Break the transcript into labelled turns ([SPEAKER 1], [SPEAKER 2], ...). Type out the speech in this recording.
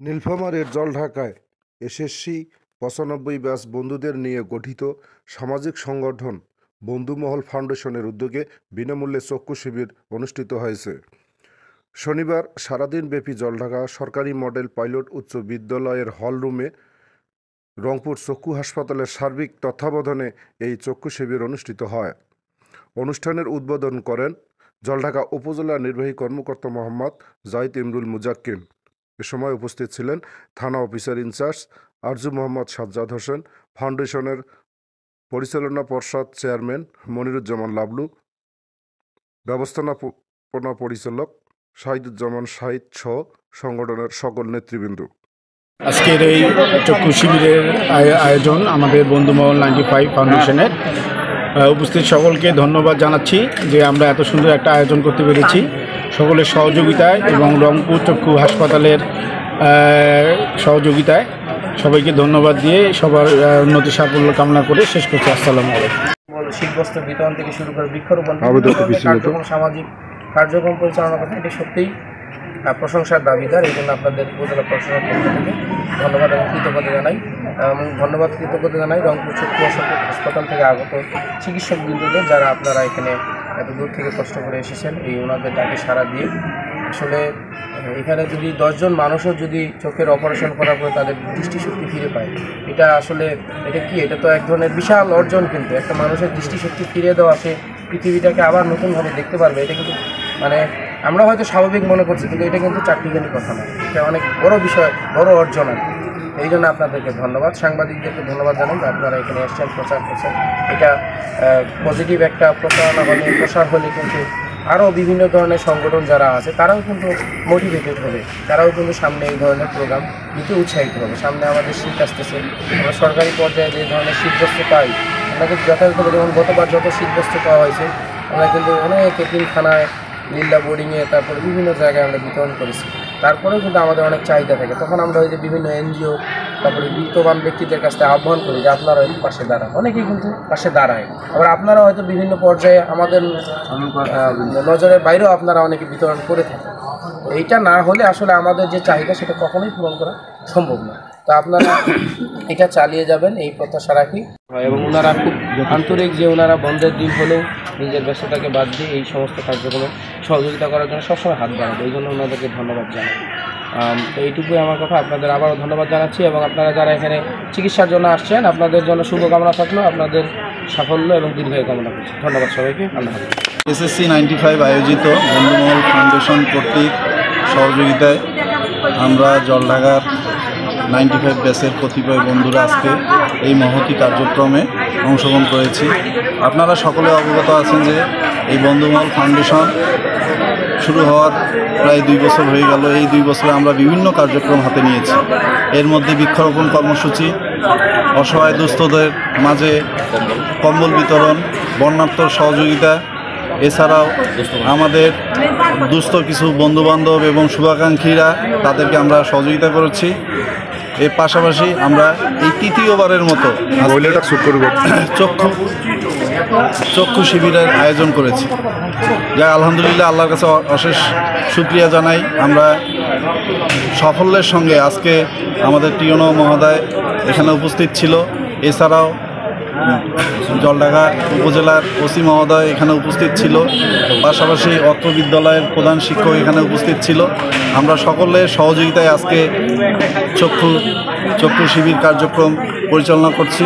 [SPEAKER 1] নীলফামারীর জলঢাকায় SSC ৯৫ batch বন্ধুদের নিয়ে গঠিত সামাজিক সংগঠন বন্ধুমহল ফাউন্ডেশনের উদ্যোগে বিনামূল্যে চক্ষু শিবির অনুষ্ঠিত হয়েছে। শনিবার সারাদিনব্যাপী জলঢাকা সরকারি মডেল পাইলট উচ্চ বিদ্যালয়ের হলরুমে রংপুর চক্ষু হাসপাতালের সার্বিক তত্ত্বাবধানে এই চক্ষু শিবির অনুষ্ঠিত হয়। অনুষ্ঠানের উদ্বোধন করেন জলঢাকা উপজেলা নির্বাহী কর্মকর্তা মোহাম্মদ জাহিদ ইমরুল মুজাক্কিম। এ সময় উপস্থিত ছিলেন থানা অফিসার ইনচার্জ আরজু মোহাম্মদ সাজ্জাদ হোসেন, ফাউন্ডেশনের পরিচালনা পর্ষদ চেয়ারম্যান মনিরুজ্জামান লাবলু, ব্যবস্থাপনা পরিচালক শাহিদুজ্জামান শাহিদ সহ সংগঠনের সকল নেতৃবৃন্দ।
[SPEAKER 2] আজকের এই চক্ষু শিবিরের আয়োজন আমাদের বন্ধুমহল 95 ফাউন্ডেশনের। উপস্থিত সকলকে ধন্যবাদ জানাচ্ছি যে আমরা এত সুন্দর একটা আয়োজন করতে পেরেছি সকলের সহযোগিতায় এবং রংপুর চক্ষু হাসপাতালের সহযোগিতায়। সবাইকে ধন্যবাদ দিয়ে সবার উন্নতি সাফল্য কামনা করে শেষ করছি। আসসালামু আলাইকুম।
[SPEAKER 3] শীতবস্ত্র বিতরণ থেকে শুরু করে বৃক্ষরোপণ সামাজিক কার্যক্রম পরিচালনা করতে এটি সত্যিই প্রশংসার দাবিদার। এই জন্য আপনাদের উপজেলা প্রশাসনের পক্ষ থেকে ধন্যবাদ এবং কৃতজ্ঞতা জানাই। কৃতজ্ঞতা জানাই রংপুর চক্ষু হাসপাতাল থেকে আগত চিকিৎসকবৃন্দদের, যারা আপনারা এখানে এত দূর থেকে কষ্ট করে এসেছেন এই ওনাদের ডাকে সাড়া দিয়ে। আসলে এখানে যদি 10 জন মানুষও যদি চোখের অপারেশন করার পরে তাদের দৃষ্টিশক্তি ফিরে পায়, এটা তো এক ধরনের বিশাল অর্জন। কিন্তু একটা মানুষের দৃষ্টিশক্তি ফিরে দেওয়া, সে পৃথিবীটাকে আবার নতুনভাবে দেখতে পারবে, এটা কিন্তু আমরা হয়তো স্বাভাবিক মনে করছি, কিন্তু এটা কিন্তু চারটিখানি কথা নয়, এটা অনেক বড় বিষয়, বড় অর্জন আর কি। এই জন্য আপনাদেরকে ধন্যবাদ, সাংবাদিকদেরকে ধন্যবাদ জানাই যে আপনারা এখানে এসছেন, প্রচার করছেন। এটা পজিটিভ একটা প্রসার হলে কিন্তু আরও বিভিন্ন ধরনের সংগঠন যারা আছে তারাও কিন্তু মোটিভেটেড হবে, তারাও কিন্তু সামনে এই ধরনের প্রোগ্রাম দিতে উৎসাহিত হবে। সামনে আমাদের শীত আসতেছে, আমরা সরকারি পর্যায়ে যে ধরনের শীতবস্ত্র পাই, আমরা কিন্তু যথাযথভাবে, যেমন গতবার যত শীতবস্ত্র পাওয়া হয়েছে আমরা কিন্তু অনেক এতিমখানায়, লিল্লা বোর্ডিংয়ে, তারপরে বিভিন্ন জায়গায় আমরা বিতরণ করেছি। তারপরেও কিন্তু আমাদের অনেক চাহিদা থাকে, তখন আমরা ওই যে বিভিন্ন এনজিও, তারপরে বিত্তবান ব্যক্তিদের কাছ থেকে আহ্বান করি যে আপনারা একটু পাশে দাঁড়ান। অনেকেই কিন্তু পাশে দাঁড়ায়, আবার আপনারা হয়তো বিভিন্ন পর্যায়ে আমাদের নজরের বাইরেও আপনারা অনেকে বিতরণ করে থাকেন। এইটা না হলে আসলে আমাদের যে চাহিদা সেটা কখনোই পূরণ করা সম্ভব না। তো আপনারা এটা চালিয়ে যাবেন, এই প্রত্যাশা রাখি। এবং ওনারা খুব আন্তরিক যে ওনারা বন্ধের দিন হলেও নিজের ব্যস্ততাকে বাদ দিয়ে এই সমস্ত কার্যক্রমে সহযোগিতা করার জন্য সবসময় হাত বাড়াবে, এই জন্য ওনাদেরকে ধন্যবাদ জানাই। তো এইটুকুই আমার কথা, আপনাদের আবারও ধন্যবাদ জানাচ্ছি। এবং আপনারা যারা এখানে চিকিৎসার জন্য আসছেন, আপনাদের জন্য শুভকামনা থাকলো, আপনাদের সাফল্য এবং দীর্ঘায়ু কামনা করছি। ধন্যবাদ সবাইকে। আল্লাহ হাফেজ।
[SPEAKER 4] এসএসসি 95 আয়োজিত বন্ধুমহল ফাউন্ডেশন কর্তৃক সহযোগিতায় আমরা জলঢাকার 95 ব্যাচের কতিপয় বন্ধুরা আজকে এই মহতি কার্যক্রমে অংশগ্রহণ করেছি। আপনারা সকলে অবগত আছেন যে এই বন্ধুমহল ফাউন্ডেশন শুরু হওয়ার প্রায় 2 বছর হয়ে গেল। এই 2 বছরে আমরা বিভিন্ন কার্যক্রম হাতে নিয়েছি। এর মধ্যে বৃক্ষরোপণ কর্মসূচি, অসহায় দুস্থদের মাঝে কম্বল বিতরণ, বন্যার্থর সহযোগিতা, এছাড়াও আমাদের দুস্থ কিছু বন্ধুবান্ধব এবং শুভাকাঙ্ক্ষীরা, তাদেরকে আমরা সহযোগিতা করেছি। এর পাশাপাশি আমরা এই তৃতীয়বারের মতো চক্ষু শিবিরের আয়োজন করেছি, যা আলহামদুলিল্লাহ আল্লাহর কাছে অশেষ শুকরিয়া জানাই। আমরা সাফল্যের সঙ্গে আজকে আমাদের টিওনো মহোদয় এখানে উপস্থিত ছিল, এছাড়াও জলঢাকা উপজেলার ওসি মহোদয় এখানে উপস্থিত ছিল, পাশাপাশি অত্র বিদ্যালয়ের প্রধান শিক্ষক এখানে উপস্থিত ছিল। আমরা সকলের সহযোগিতায় আজকে চক্ষু শিবির কার্যক্রম পরিচালনা করছি।